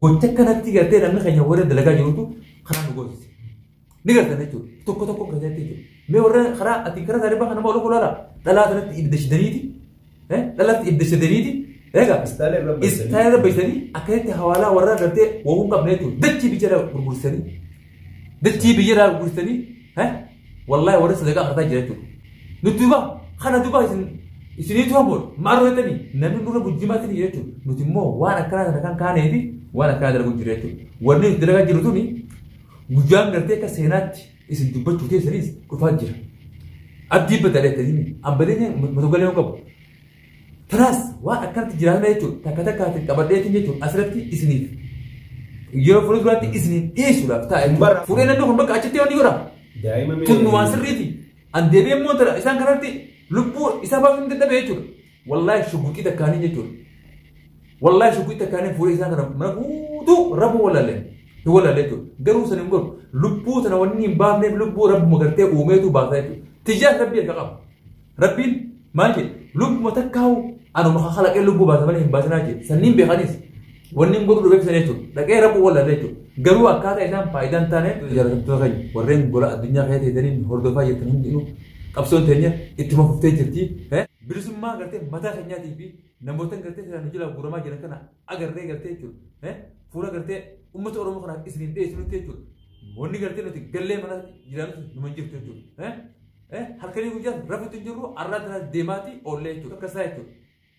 قلت لك أنا تيجي أتينا من خيال ورد دلقا جروتو خلنا نقول نقدر نجوا توكو كذا تيجي ما ورا خرا أتذكر ذا ربع أنا ما أقول لا لا ترى إبدش دريدي لا إبدش دريدي إيه استايل بيسني أكيد حوالا ورا قلت وهم قبلته دتشي بيجرا بربوسني دتشي بيجرا بربوسني والله ورا صدقة خطأ جريتو نتوبا خنا توبا إسنيتو أمور مارو تاني نمن نورا بجماعتني جريتو نتيمو وانا كان هذي وانا كان درجة جريتو ورني درجة جريتوني وجام نرتيك سينات اسم دبّت شوتي سريس كفاجر أبدي بدله تديني أم بديني متوقعين يوم كبر تراس وأكرت جيراننا يجوا تكاتا كاتي كبرديتي يجوا أسرتي إسنيف يجوا فلوس براتي إسنيف إيش ولا بتاع فورينا نقول بك أشتي وني ورا دائما تنوان سريتي أن دبي موتر إسان كرتي لبو إسان بافين تدا بيجوا والله شوكي تكاني يجوا والله شوكي تكاني فوري إسان كرم مرقودو ربو ولا لين ولا ليتو قالوا سنقول لبو تناولني بابني لبو رب مغرتي وميتو باثايتو تجاه ربي الكعب ربي ماجي لب متكاو أنا ما خلق لبو باثمانين باثناجي سنين بخانيس ونين قولوا بيك سنيتو لكن ربو ولا ليتو قالوا أكاد إنسان فايدان تاني جرب تغني ورين بولا الدنيا خياتي دنين هردفا يتنهم دينو أبسون تانية إتما ففتي جرتي برسم ما قرتي متى خنياتي بي نموتن قرتي سنجلا برما جرا كنا أجر ري قرتي جو فورا قرتي أمة أورو مخنا إسرين ده إسرين تيجول موني قرتي نتي قلة منا جيران نمنجر تيجول هل كلي وجد رفع تنجرو أراد ديماتي أولي تيجول كسائي تيجول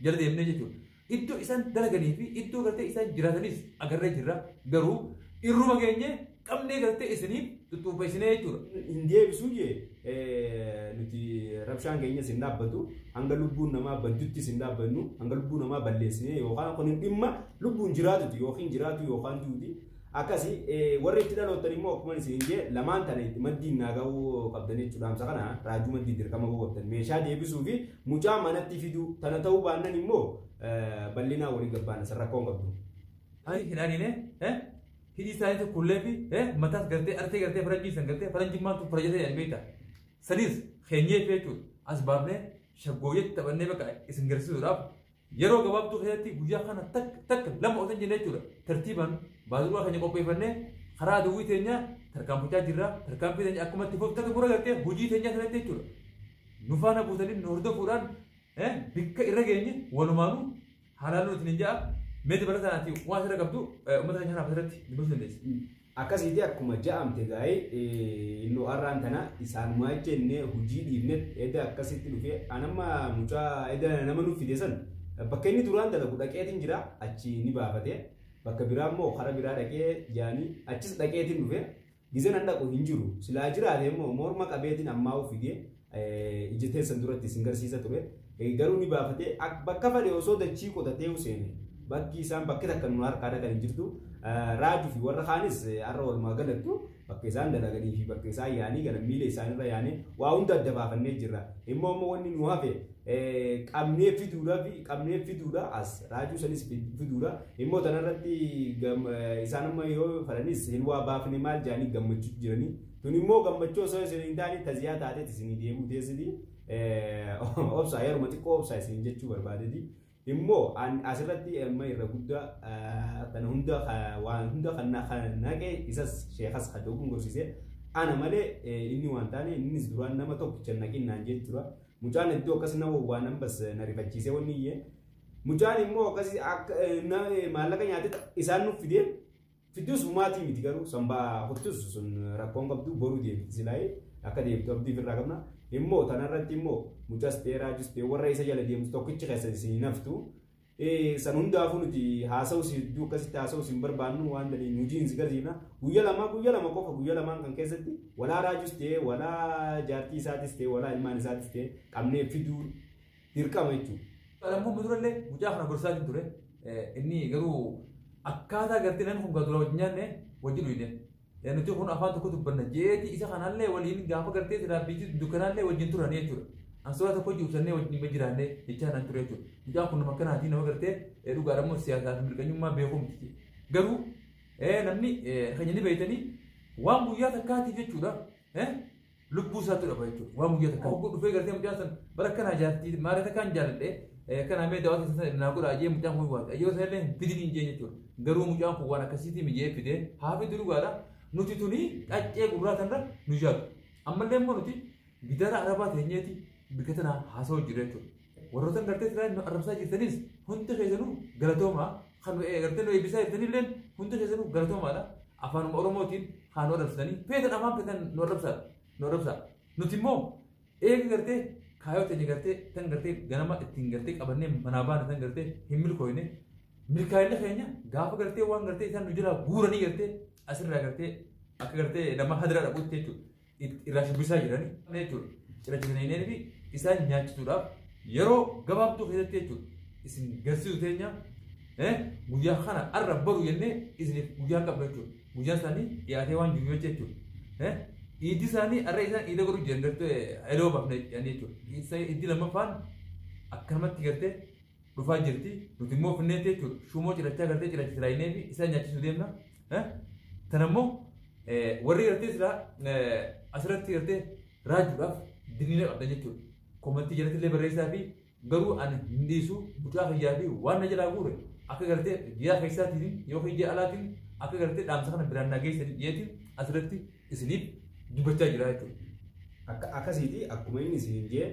جل ديمني تيجول إدو إسان دلقني في إدو قرتي إسان جيرانيس أجر ري جرا قرو إرو مغنيه كم نه قرتي إسنين تطوب إسنين تيجول إنديا بسوجي نتي ربشان كينيا سندا بدو أنغا لبون نما بدوتي سندا بنو أنغا لبون نما بلسني يوخان كونين إما لبون جراتو يوخين جراتو يوخان جودي أكاسي ورّيت دا لو تريمو كمان سينجي لمان تاني مدين ناقو قبضني تشدام سكنا راجو مدين دركما هو قبضن ميشا دي بسوفي مجا مانت تفيدو تنتهو بانا نمو بلنا وري قبانا سرقون قبضو هاي هناني نه هدي سايته كله في متى قرتي فرنجي سنقرتي فرنجي ما تو فرنجي يعني بيتا سنيس خنيه فيتو أسبابنا شغوية تبني بقى إسنجرسي وراب يرو جواب تو خياتي بوجا خنا تك لما أوتن جنيتورا ترتيبا بعدين خنيه كوبي فني خرا دوي تنيا تركام بوجا جرا تركام في تنيا أكمل تفوق تك برا قرتي بوجي تنيا خنا تيتورا نفانا بوتني نوردو فوران بيك إرجعني ونمانو حالانو تنيا ميت بلا سنتي واسرة قبضو أمتها جانا بسرتي بمسلم ديس akkasii akkuma ja'amte gaa'ee innoo arraan tana isaanuma jenne hojii dhiibnet edda akkasitti dhufee anamma mucaa edda nama nuuf fide san bakka inni duraan dalagu dhaqeetiin jira achi ni baafate bakka biraa immoo kara biraa dhaqee jaanii achis dhaqeetiin dhufe gizee nan dhaqu hin jiru silaa jiraate immoo morma qabeetiin ammaa of fide ijjeteessan duratti isin garsiisa ture garuu ni baafate bakka fadhe osoo dachii qotatee useene bakki isaan bakki takka nu harkaa dhaqan hin jirtu raajuu fi warra kaanis har'a walumaa galattu bakka isaan dalaganii fi bakka isaan yaanii gara miila isaanirra yaanii waa hunda adda baafannee jirra immoo wanni nu hafe qabnee fiduudha as raajuu sanis fiduudha immoo tanarratti isaan amma yoo falanis hin waa baafne maal jaanii gammachuu jiranii tun immoo gammachuu osoo isin hin taane taziyaa taateet isin deemuu teessiti obsaa yeruma xiqqoo obsaa isin jechuu barbaadeti immoo asirratti amma irra guddaa kana hunda waan hunda kan naqee isas sheekas hadogun gorsise ana malee inni waan taane innis duraan nama tokkicha naqinaan jechuudha mucaan iddoo akkas nama waan ambas na rifachiise wanni iyyee mucaan immoo akkas maallaqa nyaate isaan nuuf fidus maatii miti garuu sambaa hottus sun rakkoon qabdu boruu deemti silaayee akka deemtu abdii firraa qabna immoo tanarratti immoo mucas teeraa juste warra isa jala deemtu tokkichi keessa isin naftu san hundaafuu nuti haasa'us hedduu akkasitti haasa'us hin barbaannu waan dhalii nujiin si garsiifna guyya lama qofa guyya lamaan kan keessatti walaa raajus ta'e walaa jaartii isaatis ta'e walaa ilmaan isaatis ta'e qabnee fiduu dirqama jechuudha. Ammoo mudurallee mucaa kana gorsaa ture inni garuu akkaataa gartee namni kun gaazula wajjin nyaanne wajjin uyne. nuti kun afaan tokko dubbanna jeeti isa kanallee waliin gaafa gartee tiraabbiitti dukkanallee wajjin turanii jechuudha. Ansoora tokko jiibsannee wajjin jiraannee jechaa nan ture jechuudha. Mucaan kun nama akkanaatii nama gartee dhugaadhammoo siyaasaa fi mirqanyummaa beekumti. Garuu namni keenya ni beeytanii waan guyyaa takkaatiif jechuudha. Lubbuu isaatti dhaba jechuudha. Waan guyyaa takkaa hogguu dhufee gartee mucaan san bara akkanaa jaartii maaree takkaan jaalladhee كان عمي دوات نقول أجيب مجان هو واحد أيوة سهلين بدين جيني تقول قروا مجان هو وانا كسيتي مجيء في ده هافي دلوا قالا نوتي توني أجيب قرات أنا نجاب أما اللي ما نوتي بدار عربات هنيتي بكتنا حاسو جريتو ورثنا قرتي ترى الرمسا جتنيس هنت خيزنو قلتهما خانو قرتنا يبيسا يتني لين هنت خيزنو قلتهما لا أفانو أوروموتين خانو رمساني فيتن أمام فيتن نوربسا نوتي مو قرتي خايو تاني قرتي تن قرتي جنما تين قرتي أبني منابان تن قرتي هميل كوينه ملكايله خينيا غاف قرتي وان قرتي إنسان نجلا بوراني قرتي أسر قرتي أك قرتي لما هدرا ربوت تيجو إراش بيسا جراني نيجو إراش جراني نبي إنسان نياج تورا يرو غباب تو خير تيجو إسم قرسيو تينيا مجيا خانا أرب برو ينne إسم مجيا كبرتو مجيا ساني ياتي وان جويو تيجو إيدي ساني أريسان إيدا كرو جندر تو ألو بفني يعني تو إنسان إيدي لما فان أكرمت تيجرتي رفع جرتي نتيمو فني تيجو شو مو جرتي كرتي جرتي تراينه بي إنسان نياج سوديمنا تنمو وري جرتي سلا أسرت جرتي راجولا دينينا أبدا جتو كومنتي جرتي لي بريسا بي غرو أن هنديسو بتوع خيابي وانا جلا غوري أك جرتي جيا خيساتين يو خيجي علاتين أك جرتي دام سخن بران ناجي سنيتين أسرتي إسنيب dubbachaa jira jechuudha. Akkasiiti akkuma inni isin jee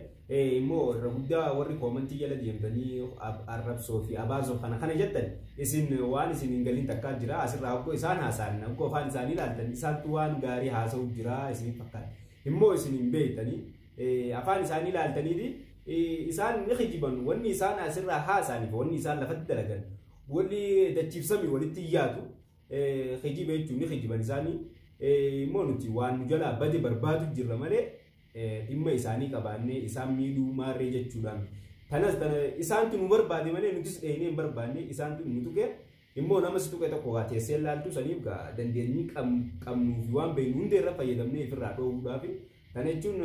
immoo irra guddaa warri koomantii jala deemtanii arrabsoo fi abaazoo kana jettan isin waan isin hin galin takkaa jira asirraa akkoo isaan haasa'an akkoo afaan isaanii ilaaltan isaantu waan gaarii haasa'u jira isin fakkaata. Immoo isin hin beektanii afaan isaanii ilaaltaniiti isaan ni hijiban wanni isaan asirraa haasa'aniif wanni isaan lafatti dalagan wanni dachiifsami walitti yaatu hijiba jechuun ni hijiban isaanii. Monuti waan jala bade barbaadu jirra malee dhimma isaanii qabaannee isaan miidhuu maarree jechuudhaan tanas isaantu nu barbaade malee nutis dheenee hin barbaanne isaantu nu tuqe immoo nama si tuqe tokko haa teessee laaltu saniif dandeenyii qabnuu fi waan beeknu hunda irra fayyadamnee ifirraa dhoowwuudhaaf kana jechuun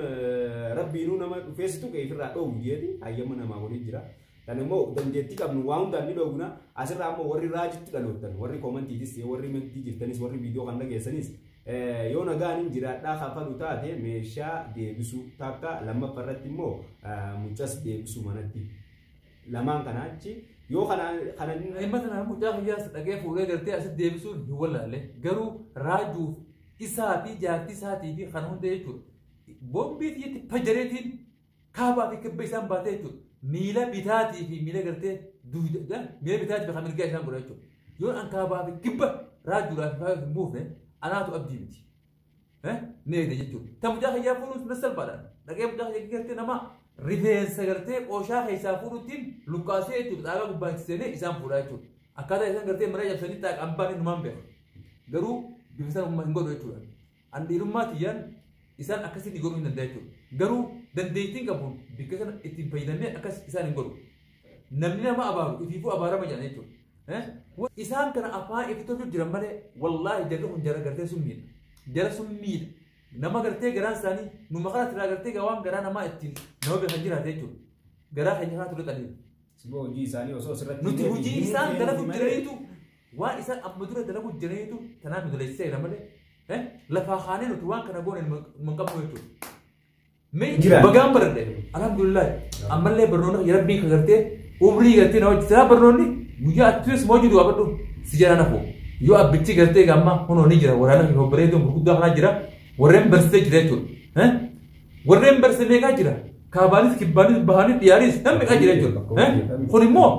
rabbiinuu nama dhufee si tuqe ifirraa dhoowwu jeeti hayyama namaa waliin jira. Kan immoo dandeettii qabnu waan hundaan ni dhoowwuna asirraa immoo warri raajitti dhaloottan warri koomantiitis warri mantii jirtanis warri viidiyoo kan dhageessanis yoo nagaan hin jiraadhaa kafalu taate meeshaa deebisuu takka lammaffarratti immoo mucas deebisuu manatti lamaan kanaachi yoo kana مثلا مجاهد ياس دقيق فوق قرتي أسد ديبسون هو لا قرو راجو إساتي جاتي ساتي في خنون ديتو بومبي تيجي فجرتين كابا في كبيسان باتيتو ميلا بتاتي في ميلا قرتي ده ميلا بتاتي بخمر جاي سان قريتو يون أن كابا في كبا راجو لا في موفن أنا تو أبدي بتي نيجي جتو تمجاهد يا فلوس نسل بدن دقيق مجاهد قرتي نما ريفين سجرتي أوشا هيسافروتين لوكاسي تبتاعا ببانكسيني إسام فورايتو أكادا إسام قرتي مراجع سنين تاك أمباني نمان بيه قرو بيفسان مهنغو دويتو عندي رماتيان إسان أكاسي نيغورو من دايتو قرو دنديتين كابون بيكسان إتين فايداني أكاس إسان نيغورو نمنينا ما أبارو إفيفو أبارا ما جانيتو إسان كان أفا إفتوجو جرمالي والله جرو جرا قرتي سمين جرا سمين nama gartee garaan isaanii nu maqaa tiraa gartee gawaan garaa namaa ittiin nama beekan jiraate jechuudha. Garaa keenya haa ture qalii. Siboo hojii isaanii osoo asirratti nuti hojii isaan dalagu jiraniitu waan isaan amma dura dalagu jiraniitu tanaan nu dalagsisee jira malee lafaa kaanee nuti waan kana goone nu qabu jechuudha. Mee bagaan baradhe alhamdulillah ammallee barnoonni rabbii kan gartee umrii gartee na hojjetaa barnoonni guyyaa attuus moojudu abadhu si jara nafoo yoo abbichi gartee gamma hunoo ni jira waraana hin hobbareetu gurguddaa kanaa jira. Warren bersee jira jechuudha. Warren bersee meeqaa jira? Kaabaanis kibbaanis bahaanis dhiyaanis namni meeqaa jira jechuudha. Kun immoo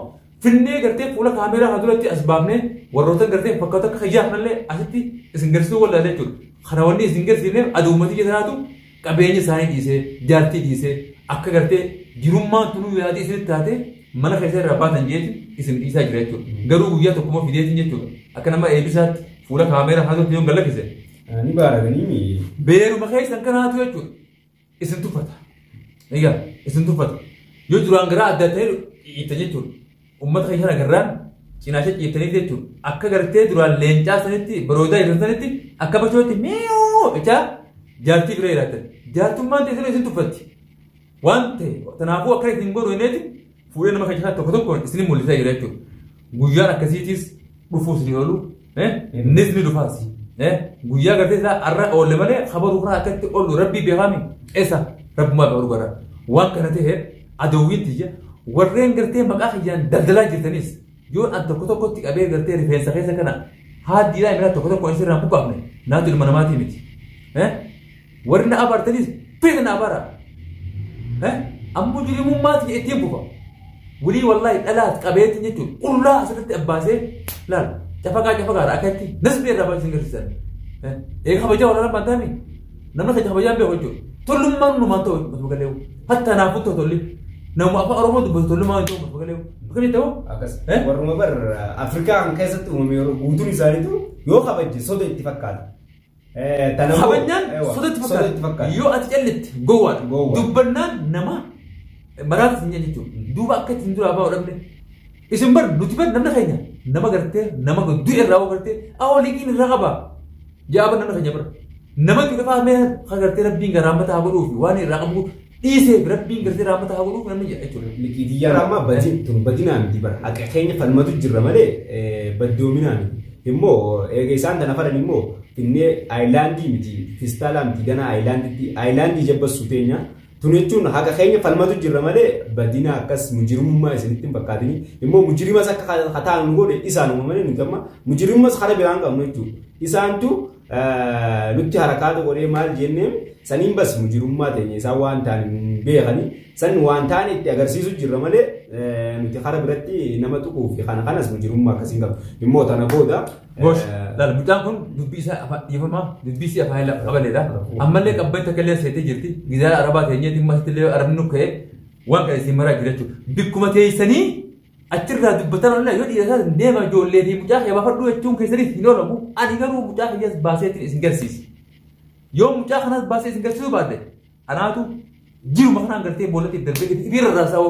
finnee gartee fuula kaameeraa haa duratti as baafnee warroota gartee fakkaatu akka hiyyaa kanallee asitti isin garsiisuu wallaalee jechuudha. Kana wanni isin garsiifneef aduummatii jiraatu qabeenya isaanii dhiisee jaartii dhiisee akka gartee jirummaan tunuu yaadii isinitti taate mana keessa irraa baatan jeetiin isin dhiisaa jira jechuudha. Garuu guyyaa tokkummaa fideetiin jechuudha. Akka nama eebisaatti fuula kaameeraa haa duratti yoo gallakise. Ni baaraganiimi. Beeruma keessan kanaatu jechuudha. Isin tuffata. Egaa isin tuffata. Yoo duraan garaa adda ta'e dhiitan jechuudha. Uummata keenya agarraan cinaashee dhiitanii jechuudha. Akka gartee duraan leencaa sanitti baroodaa irra sanitti akka bashootti mi'oo ichaa jaartii bira jiraatan. Jaartummaan ta'e isin tuffatti. Waan ta'e kanaafuu akka isin godhu inneeti fuudhee nama keenya tokko tokkoon isin mul'isaa jira jechuudha. Guyyaan akkasiitis dhufuus ni oolu. Innis ni dhufaasi. Guyyaa gartee isaa arra oolle malee khabaruu kana akkatti oolu rabbii beekami eessa rabbummaa beeku gara waan kana ta'e adoowwiin tiyya warreen gartee maqaa kiyyaan daldalaa jirtanis yoon an tokko tokkotti qabee gartee rifeensa keessa kana haaddiidhaa imala tokko tokko isirraan buqqaafne naatu ilma namaatii miti warri na abaartanis beeka na abaara ammoo jirimummaati ittiin bufa walii wallaahi dhalaat qabeetti jechuun qullaa asirratti abbaasee laal cafaqaa akkatti nasbee irraa baasiin garsiisan eega kabajaa walaala bantaami namni kan kabajaa beeku jechuudha tollummaan numaan ta'u masuuqaleewu hatta naafuu ta'u tolli nama afaan oromoo dubbatu tollumaan ta'u masuuqaleewu akkamitti ta'u akkas warruma bar afrikaa kan keessatti uumame guutuun isaaniitu yoo kabajje soda itti fakkaata kabajaan soda itti fakkaata yoo ati callitti gowwaadha dubbannaan nama maraata isin jechuudha duuba akka ittiin dura abaa odhamne isin bar nuti bar namna keenya nama gartee nama du'e irraa gartee awwaliiqiin irraa qaba jaaba namna keenya bar nama du'e faamee gartee rabbiin garaamata haa godhuufi waan irraa qabu dhiisee rabbiin gartee raamata haa godhuuf namni jedha jechuudha. Liqidiyyaa raamaa badinaa miti bara haqa keenya falmatu jirra malee baddoominaa miti immoo eega isaan tana faran immoo finnee aayilaandii miti fistaalaa miti ganaa aayilaandii jabbasu teenya tun jechuun haqa keenya falmatu jirra malee badinaa akkas mujirummaa isinitti hin fakkaatini immoo mujirimas akka hataan godhe isaan uumamanii nuti amma mujirimas kana biraan qabnu jechuudha isaantu nutti harakaatu godhee maal jennee saniin bas mujirummaa teenya isaan waan ta'an beekani san waan ta'an itti agarsiisu jirra malee nuti kara biratti nama tuquuf kanas mujirummaa akkasiin qabu immoo tana booda gosh laal mucaan kun dubbii isaa afaan dhiifamaa dubbii isaa afaan qabaleedha ammallee qabban takka illee seetee jirti gidaara arabaa teenyeetiin maasitillee arabni nukka'ee waan kana isin maraa jira jechuudha bikkuma teessanii achirraa dubbatan ollee yoo dhiirataa deema ijoollee fi mucaa kee baafadhu jechuun keessaniif hin oolamu ani garuu mucaa kiyyaas baaseetiin isin garsiisi yoo mucaa kanas baasee isin garsiisuu baadde anaatu jiruma kanaan gartee boolatti darbee ibirra raasaa'u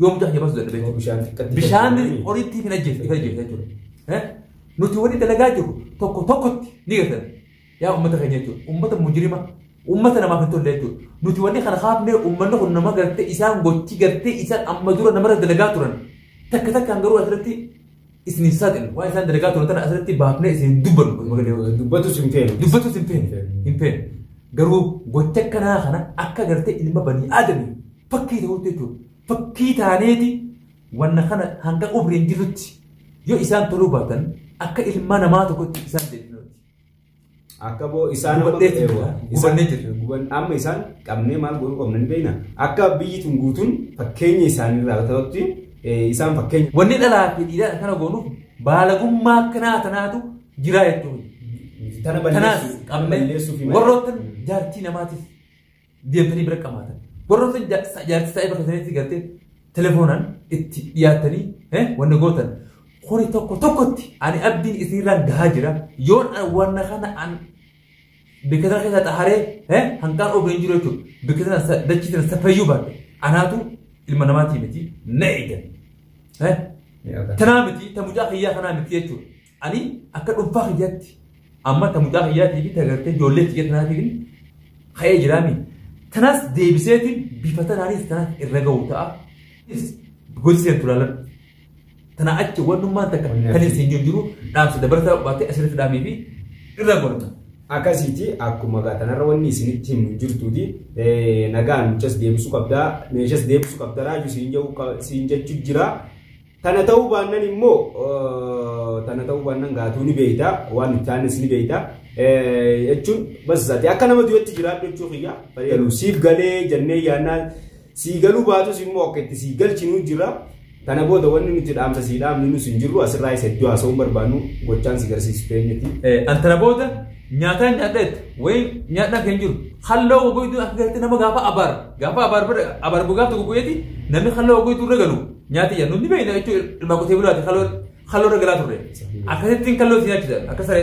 yoo mucaa kiyya baasu dadhabee bishaan horiitti hin ajjeefne jechuudha nuti wani dalagaa jiru tokkotti ni gartan yaa ummata keenya jechuudha ummata mujrima ummata namaaf hin tolle jechuudha nuti wani kana haafnee ummanni kun nama gartee isaan gochi gartee isaan amma dura namarra dalagaa turan takka garuu asirratti isin saaxil waan isaan dalagaa turan tana asirratti baafnee isin dubbatus hin feene garuu gocha kanaa kana akka gartee ilma banii aadami fakkii ta'utti jechuudha fakkii taaneeti wanna kana hanga umriin jirrutti yoo isaan toluu baatan akka ilma namaa tokkotti isaan deebinuuti. Akka boo isaan amma isaan qabnee maal godhuu qabna ni beekna akka biyyi tun guutuun fakkeenya isaaniirraa ta'utti isaan fakkeenya. Wanni dhalaa fi dhiiraa kana goonuuf baalagummaa akkanaa tanaatu jira jechuudha. Tanaas qabnee warroottan jaartii namaatiif deemtanii bira qamaatan warroottan jaartii ta'ee bakka sanatti gartee telefoonaan itti dhiyaatanii wanna gootan. Kuni tokkotti ani abdiin isinirraan gahaa jira yoon wanna kana an bikkata keessa xaharee hanqaan obreen jiru jechuudha bikkata dachiitiin safayyuu baadhe anaatu ilma namaatii miti na eegan tanaa miti ta mucaa kiyyaa kanaa miti jechuudha ani akka dhuunfaa kiyyaatti amma ta mucaa kiyyaatii fi tagartee ijoollee kiyya tanaatiin ka'ee jiraami tanaas deebiseetiin bifa tanaanis tanaas irra ga'u ta'a gosi seentu laalan. Tana achi wannummaan takka kan isin jiru dhaamsa dabarsaa baatee asirratti dhaamee fi irra godhata. Akkasiiti akkuma kanarra wanni isinitti himu jirtuuti nagaan mucas deebisuu qabdaa meeshas deebisuu qabdaa raaju siin jechuu jira. Tana ta'uu baannan immoo gaatuu ni beeyta waan itti aanes ni beeyta jechuun basaasati akka nama du'etti jiraadhu jechuu kiyya. Siif galee jennee yaannaan sii galuu baatus immoo akka itti sii galchinuu jira. Tana booda wanni nuti dhaamsa sii dhaamni nus hin jirru asirraa isa iddoo haasa'uu barbaannu gochaan si garsiisu teenyatti. Antana booda nyaataan nyaadheet wayii nyaadhaan kan jiru halloo wagoyituu akka gartee nama gaafa abaar gogaaf tokko goyeeti namni halloo wagoyituu irra galu nyaati jennu ni beekna jechuudha ilma qotee bulaati halloo irra galaa turre akkasittiin kalloo si nyaachisan akka saree.